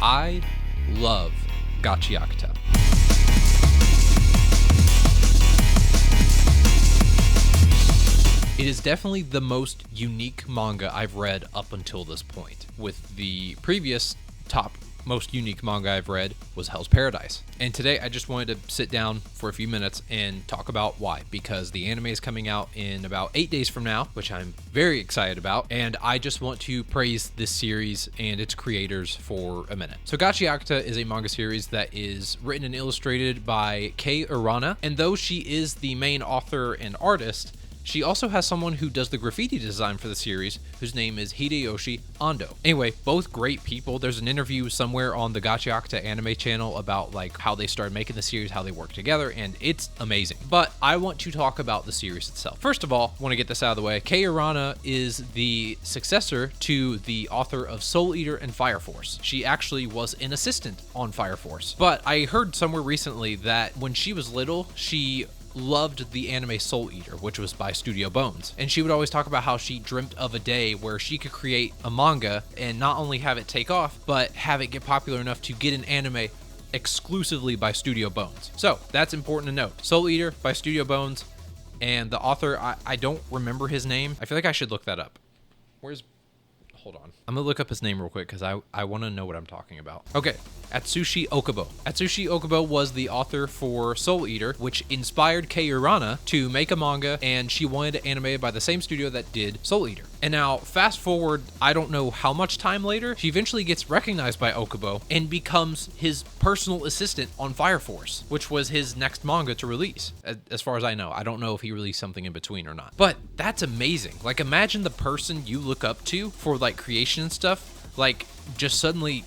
I love Gachiakuta. It is definitely the most unique manga I've read up until this point, with the previous top most unique manga I've read was Hell's Paradise. And today I just wanted to sit down for a few minutes and talk about why, because the anime is coming out in about 8 days from now, which I'm very excited about, and I just want to praise this series and its creators for a minute. So Gachiakuta is a manga series that is written and illustrated by Kei Urana, and though she is the main author and artist, she also has someone who does the graffiti design for the series, whose name is Hideyoshi Ando. Anyway, both great people. There's an interview somewhere on the Gachiakuta anime channel about like how they started making the series, how they work together, and it's amazing. But I want to talk about the series itself. First of all, I want to get this out of the way. Kei Urana is the successor to the author of Soul Eater and Fire Force. She actually was an assistant on Fire Force. But I heard somewhere recently that when she was little, she loved the anime Soul Eater, which was by Studio Bones. And she would always talk about how she dreamt of a day where she could create a manga and not only have it take off, but have it get popular enough to get an anime exclusively by Studio Bones. So that's important to note. Soul Eater by Studio Bones, and the author, I don't remember his name. I feel like I should look that up. Hold on. I'm gonna look up his name real quick because I want to know what I'm talking about. Okay, Atsushi Okubo. Atsushi Okubo was the author for Soul Eater, which inspired Kei Urana to make a manga, and she wanted it animated by the same studio that did Soul Eater. And now, fast forward, I don't know how much time later, she eventually gets recognized by Okubo and becomes his personal assistant on Fire Force, which was his next manga to release, as far as I know. I don't know if he released something in between or not. But that's amazing. Like, imagine the person you look up to for, like, creation and stuff, like, just suddenly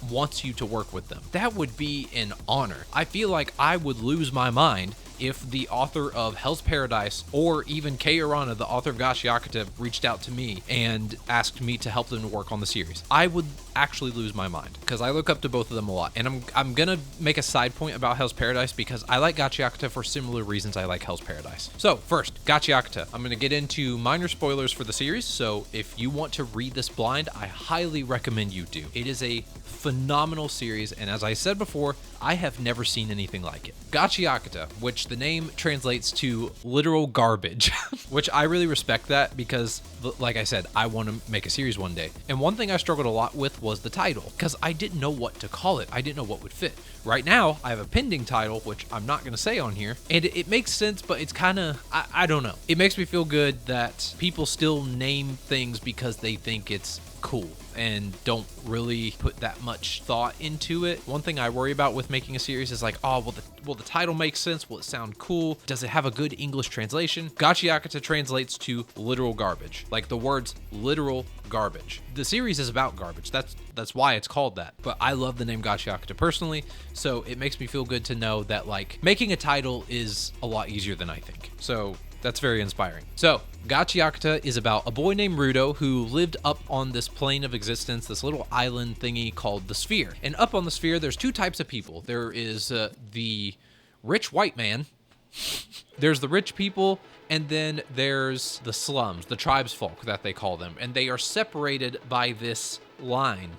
wants you to work with them. That would be an honor. I feel like I would lose my mind if the author of Hell's Paradise or even Kei Urana, the author of Gachiakuta, reached out to me and asked me to help them to work on the series. I would actually lose my mind because I look up to both of them a lot. And I'm gonna make a side point about Hell's Paradise because I like Gachiakuta for similar reasons I like Hell's Paradise. So first, Gachiakuta. I'm gonna get into minor spoilers for the series, so if you want to read this blind, I highly recommend you do. It is a phenomenal series, and as I said before, I have never seen anything like it. Gachiakuta, which the name translates to literal garbage, which I really respect that because, like I said, I want to make a series one day. And one thing I struggled a lot with was the title, because I didn't know what to call it. I didn't know what would fit. Right now, I have a pending title, which I'm not going to say on here, and it makes sense, but it's kind of, I don't know. It makes me feel good that people still name things because they think it's cool and don't really put that much thought into it. One thing I worry about with making a series is like, oh, will the title make sense? Will it sound cool? Does it have a good English translation? Gachiakuta translates to literal garbage, like the words literal garbage. The series is about garbage. That's why it's called that. But I love the name Gachiakuta personally, so it makes me feel good to know that like making a title is a lot easier than I think. So that's very inspiring. So, Gachiakuta is about a boy named Rudo who lived up on this plane of existence, this little island thingy called the Sphere. And up on the Sphere, there's two types of people. There is the rich white man, there's the rich people, and then there's the slums, the tribesfolk that they call them. And they are separated by this line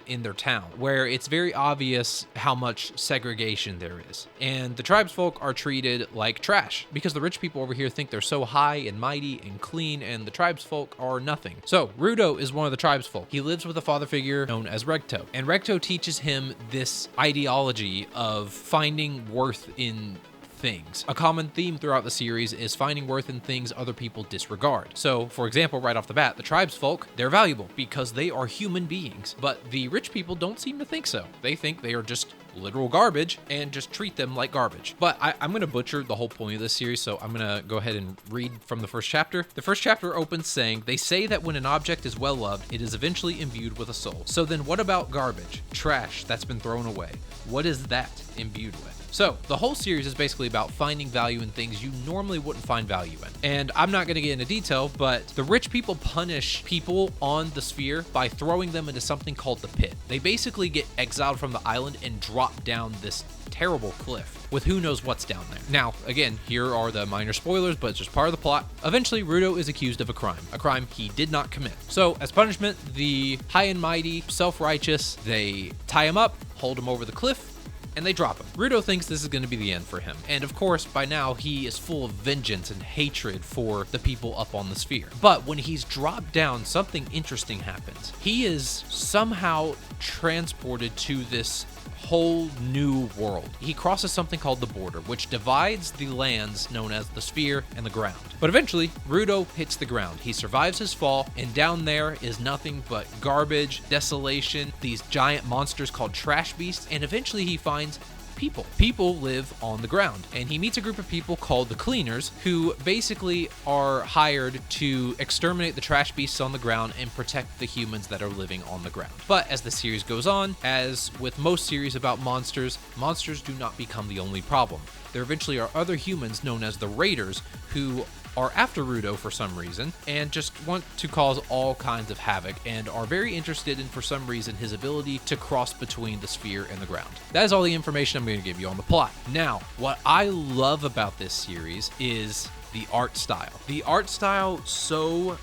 in their town, where it's very obvious how much segregation there is. And the tribesfolk are treated like trash because the rich people over here think they're so high and mighty and clean, and the tribesfolk are nothing. So Rudo is one of the tribesfolk. He lives with a father figure known as Regto, and Regto teaches him this ideology of finding worth in things. A common theme throughout the series is finding worth in things other people disregard. So, for example, right off the bat, the tribesfolk, they're valuable because they are human beings, but the rich people don't seem to think so. They think they are just literal garbage and just treat them like garbage. But I'm going to butcher the whole point of this series, so I'm going to go ahead and read from the first chapter. The first chapter opens saying, "They say that when an object is well loved, it is eventually imbued with a soul. So then what about garbage? Trash that's been thrown away. What is that imbued with?" So the whole series is basically about finding value in things you normally wouldn't find value in. And I'm not going to get into detail, but the rich people punish people on the Sphere by throwing them into something called the Pit. They basically get exiled from the island and drop down this terrible cliff with who knows what's down there. Now, again, here are the minor spoilers, but it's just part of the plot. Eventually, Rudo is accused of a crime he did not commit. So, as punishment, the high and mighty, self-righteous, they tie him up, hold him over the cliff, and they drop him. Rudo thinks this is going to be the end for him. And of course, by now, he is full of vengeance and hatred for the people up on the sphere. But when he's dropped down, something interesting happens. He is somehow transported to this whole new world. He crosses something called the border, which divides the lands known as the sphere and the ground. But eventually, Rudo hits the ground. He survives his fall, and down there is nothing but garbage, desolation, these giant monsters called trash beasts, and eventually he finds people. People live on the ground, and he meets a group of people called the Cleaners, who basically are hired to exterminate the trash beasts on the ground and protect the humans that are living on the ground. But as the series goes on, as with most series about monsters, monsters do not become the only problem. There eventually are other humans known as the Raiders who are after Rudo for some reason and just want to cause all kinds of havoc and are very interested in, for some reason, his ability to cross between the sphere and the ground. That is all the information I'm going to give you on the plot. Now, what I love about this series is the art style. The art style so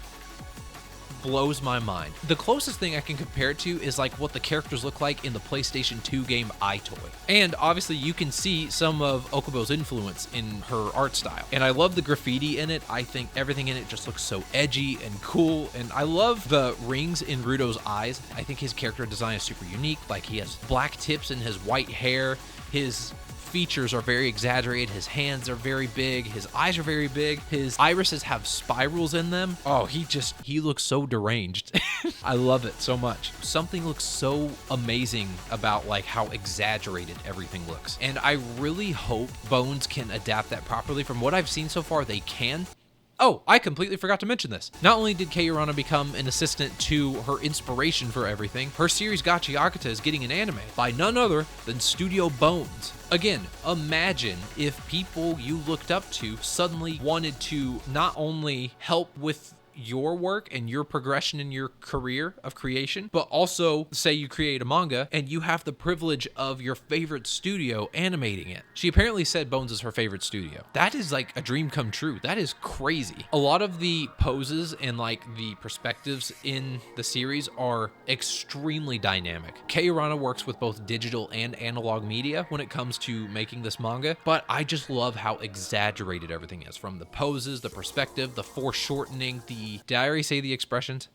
blows my mind. The closest thing I can compare it to is like what the characters look like in the PlayStation 2 game iToy. And obviously you can see some of Okubo's influence in her art style. And I love the graffiti in it. I think everything in it just looks so edgy and cool. And I love the rings in Rudo's eyes. I think his character design is super unique. Like, he has black tips in his white hair. His features are very exaggerated. His hands are very big. His eyes are very big. His irises have spirals in them. Oh, he looks so deranged. I love it so much. Something looks so amazing about like how exaggerated everything looks. And I really hope Bones can adapt that properly. From what I've seen so far, they can. Oh, I completely forgot to mention this. Not only did Kei Urana become an assistant to her inspiration for everything, her series Gachiakuta is getting an anime by none other than Studio Bones. Again, imagine if people you looked up to suddenly wanted to not only help with your work and your progression in your career of creation, but also say you create a manga and you have the privilege of your favorite studio animating it. She apparently said Bones is her favorite studio. That is like a dream come true. That is crazy. A lot of the poses and like the perspectives in the series are extremely dynamic. Kei Urana works with both digital and analog media when it comes to making this manga, but I just love how exaggerated everything is, from the poses, the perspective, the foreshortening, did I already say the expressions?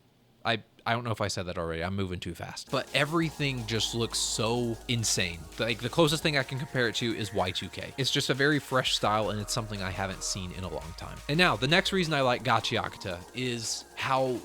I don't know if I said that already. I'm moving too fast. But everything just looks so insane. Like, the closest thing I can compare it to is Y2K. It's just a very fresh style, and it's something I haven't seen in a long time. And now, the next reason I like Gachiakuta is how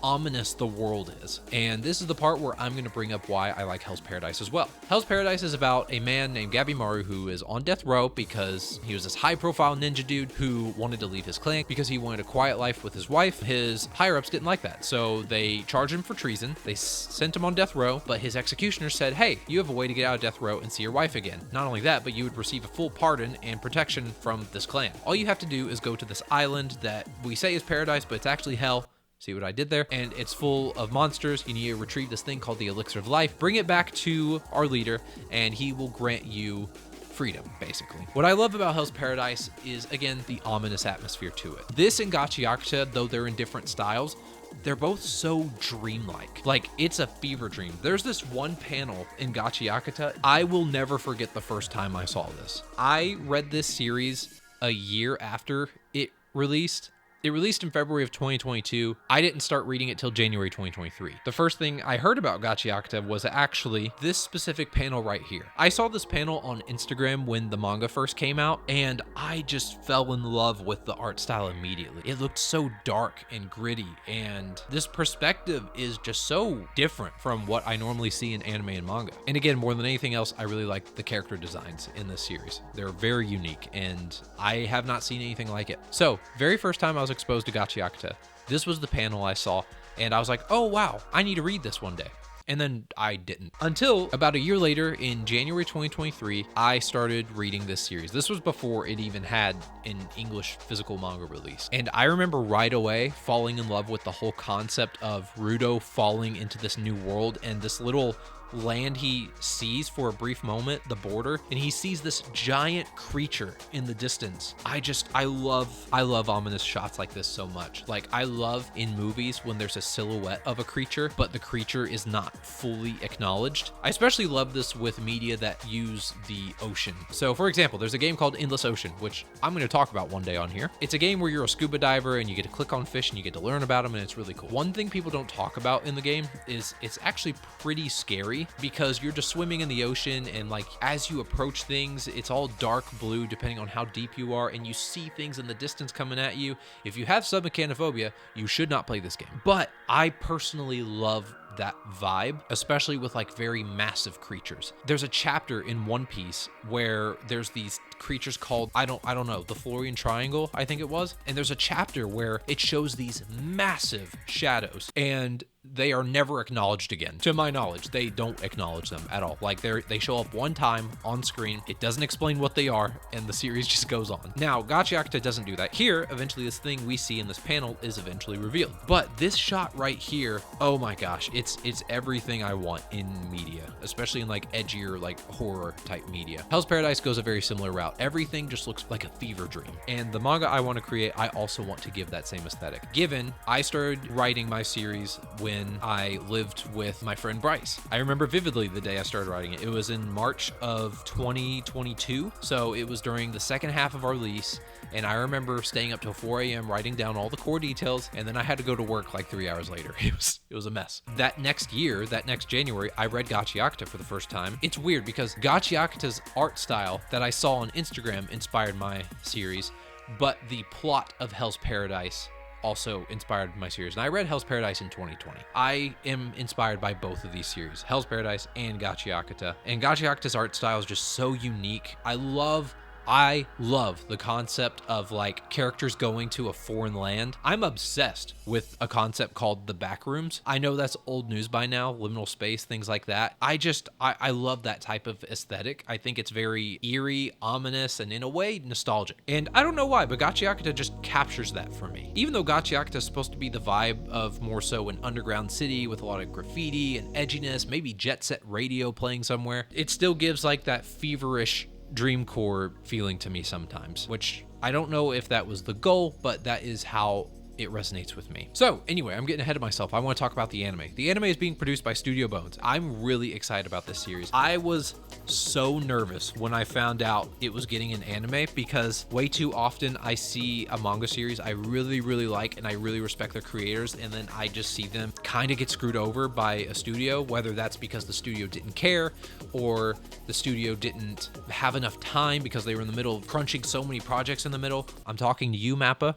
ominous the world is. And this is the part where I'm going to bring up why I like Hell's Paradise as well. Hell's Paradise is about a man named Gabimaru who is on death row because he was this high-profile ninja dude who wanted to leave his clan because he wanted a quiet life with his wife. His higher-ups didn't like that, so they charged him for treason. They sent him on death row, but his executioner said, hey, you have a way to get out of death row and see your wife again. Not only that, but you would receive a full pardon and protection from this clan. All you have to do is go to this island that we say is paradise, but it's actually hell. See what I did there? And it's full of monsters. You need to retrieve this thing called the Elixir of Life, bring it back to our leader, and he will grant you freedom, basically. What I love about Hell's Paradise is, again, the ominous atmosphere to it. This and Gachiakuta, though they're in different styles, they're both so dreamlike. Like, it's a fever dream. There's this one panel in Gachiakuta. I will never forget the first time I saw this. I read this series a year after it released. It released in February of 2022. I didn't start reading it till January 2023. The first thing I heard about Gachiakuta was actually this specific panel right here. I saw this panel on Instagram when the manga first came out, and I just fell in love with the art style immediately. It looked so dark and gritty, and this perspective is just so different from what I normally see in anime and manga. And again, more than anything else, I really like the character designs in this series. They're very unique, and I have not seen anything like it. So, very first time I was exposed to Gachiakuta, this was the panel I saw, and I was like, oh wow, I need to read this one day. And then I didn't. Until about a year later, in January 2023, I started reading this series. This was before it even had an English physical manga release. And I remember right away falling in love with the whole concept of Rudo falling into this new world and this little land he sees for a brief moment, the border, and he sees this giant creature in the distance. I love ominous shots like this so much. Like, I love in movies when there's a silhouette of a creature, but the creature is not fully acknowledged. I especially love this with media that use the ocean. So for example, there's a game called Endless Ocean, which I'm going to talk about one day on here. It's a game where you're a scuba diver and you get to click on fish and you get to learn about them, and it's really cool. One thing people don't talk about in the game is it's actually pretty scary because you're just swimming in the ocean, and like as you approach things, it's all dark blue depending on how deep you are, and you see things in the distance coming at you. If you have submechanophobia, you should not play this game. But I personally love that vibe, especially with like very massive creatures. There's a chapter in One Piece where there's these creatures called, I don't know, the Florian Triangle, I think it was. And there's a chapter where it shows these massive shadows, and they are never acknowledged again. To my knowledge, they don't acknowledge them at all. Like they show up one time on screen, it doesn't explain what they are, and the series just goes on. Now, Gachiakuta doesn't do that. Here, eventually this thing we see in this panel is eventually revealed. But this shot right here, oh my gosh, it's everything I want in media, especially in like edgier, like horror type media. Hell's Paradise goes a very similar route. Everything just looks like a fever dream. And the manga I want to create, I also want to give that same aesthetic. Given I started writing my series when I lived with my friend Bryce. I remember vividly the day I started writing it. It was in March of 2022. So it was during the second half of our lease. And I remember staying up till 4 a.m. writing down all the core details, and then I had to go to work like 3 hours later. It was a mess. That next year, that next January, I read Gachiakuta for the first time. It's weird because Gachiakuta's art style that I saw on Instagram inspired my series, but the plot of Hell's Paradise also inspired my series. And I read Hell's Paradise in 2020. I am inspired by both of these series, Hell's Paradise and Gachiakuta. And Gachiakuta's art style is just so unique. I love the concept of like characters going to a foreign land. I'm obsessed with a concept called the backrooms. I know that's old news by now, liminal space, things like that. I love that type of aesthetic. I think it's very eerie, ominous, and in a way nostalgic. And I don't know why, but Gachiakuta just captures that for me. Even though Gachiakuta is supposed to be the vibe of more so an underground city with a lot of graffiti and edginess, maybe jet set radio playing somewhere, it still gives like that feverish dreamcore feeling to me sometimes, which I don't know if that was the goal, but that is how it resonates with me. So anyway, I'm getting ahead of myself. I want to talk about the anime. The anime is being produced by Studio Bones. I'm really excited about this series. I was so nervous when I found out it was getting an anime because way too often I see a manga series I really, really like and I really respect their creators, and then I just see them kind of get screwed over by a studio, whether that's because the studio didn't care or the studio didn't have enough time because they were in the middle of crunching so many projects in the middle. I'm talking to you, Mappa.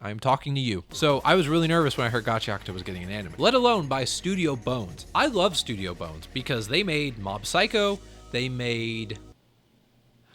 I'm talking to you. So I was really nervous when I heard Gachiakuta was getting an anime, let alone by Studio Bones. I love Studio Bones because they made Mob Psycho, they made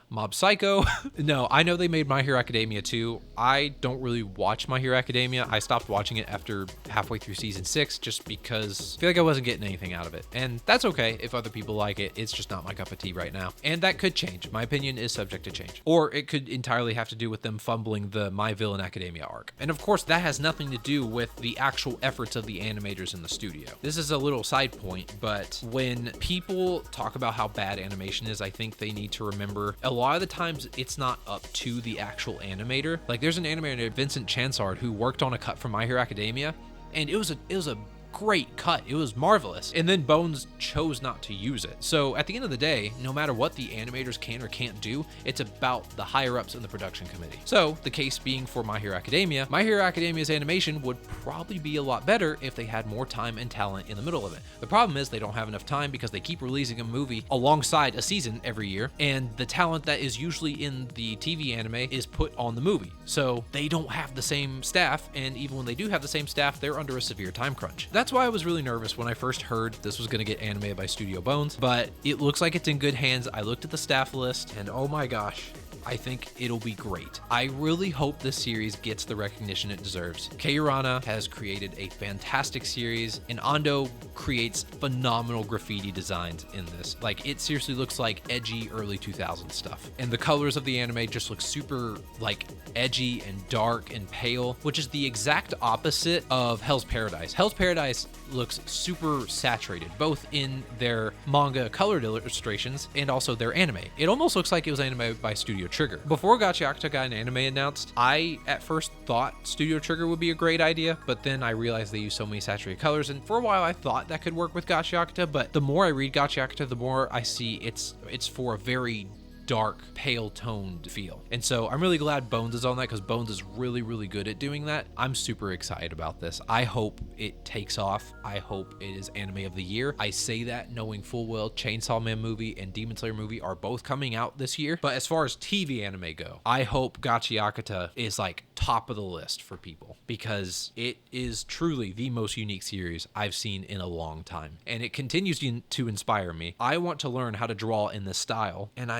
Mob Psycho. No, I know they made My Hero Academia too. I don't really watch My Hero Academia. I stopped watching it after halfway through season 6 just because I feel like I wasn't getting anything out of it. And that's okay if other people like it. It's just not my cup of tea right now. And that could change. My opinion is subject to change. Or it could entirely have to do with them fumbling the My Villain Academia arc. And of course, that has nothing to do with the actual efforts of the animators in the studio. This is a little side point, but when people talk about how bad animation is, I think they need to remember a lot of the times it's not up to the actual animator. Like there's an animator, Vincent Chansard, who worked on a cut from My Hero Academia, and it was a great cut. It was marvelous. And then Bones chose not to use it. So at the end of the day, no matter what the animators can or can't do, it's about the higher ups in the production committee. So the case being for My Hero Academia, My Hero Academia's animation would probably be a lot better if they had more time and talent in the middle of it. The problem is they don't have enough time because they keep releasing a movie alongside a season every year, and the talent that is usually in the TV anime is put on the movie. So they don't have the same staff, and even when they do have the same staff, they're under a severe time crunch. That's why I was really nervous when I first heard this was going to get animated by Studio Bones, but it looks like it's in good hands. I looked at the staff list, and oh my gosh, I think it'll be great. I really hope this series gets the recognition it deserves. Kei Urana has created a fantastic series, and Ando creates phenomenal graffiti designs in this. Like, it seriously looks like edgy early 2000s stuff. And the colors of the anime just look super, like, edgy and dark and pale, which is the exact opposite of Hell's Paradise. Hell's Paradise looks super saturated, both in their manga colored illustrations and also their anime. It almost looks like it was animated by Studio Trigger. Before Gachiakuta got an anime announced, I at first thought Studio Trigger would be a great idea, but then I realized they use so many saturated colors, and for a while I thought that could work with Gachiakuta, but the more I read Gachiakuta, the more I see it's for a very dark, pale toned feel. And so I'm really glad Bones is on that, because Bones is really, really good at doing that. I'm super excited about this. I hope it takes off. I hope it is anime of the year. I say that knowing full well Chainsaw Man movie and Demon Slayer movie are both coming out this year. But as far as TV anime go, I hope Gachiakuta is like top of the list for people, because it is truly the most unique series I've seen in a long time. And it continues to inspire me. I want to learn how to draw in this style, and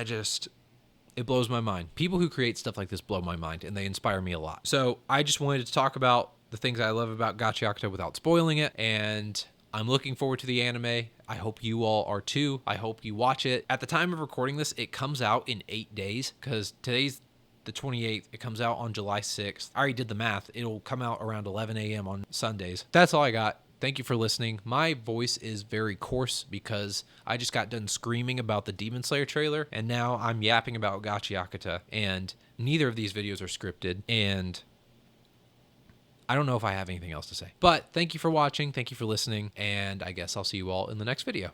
it blows my mind. People who create stuff like this blow my mind, and they inspire me a lot. So I just wanted to talk about the things I love about Gachiakuta without spoiling it, and I'm looking forward to the anime. I hope you all are too. I hope you watch it. At the time of recording this, it comes out in 8 days, because today's the 28th. It comes out on July 6th. I already did the math. It'll come out around 11 a.m. on Sundays. That's all I got. Thank you for listening. My voice is very coarse because I just got done screaming about the Demon Slayer trailer, and now I'm yapping about Gachiakuta, and neither of these videos are scripted, and I don't know if I have anything else to say. But thank you for watching, thank you for listening, and I guess I'll see you all in the next video.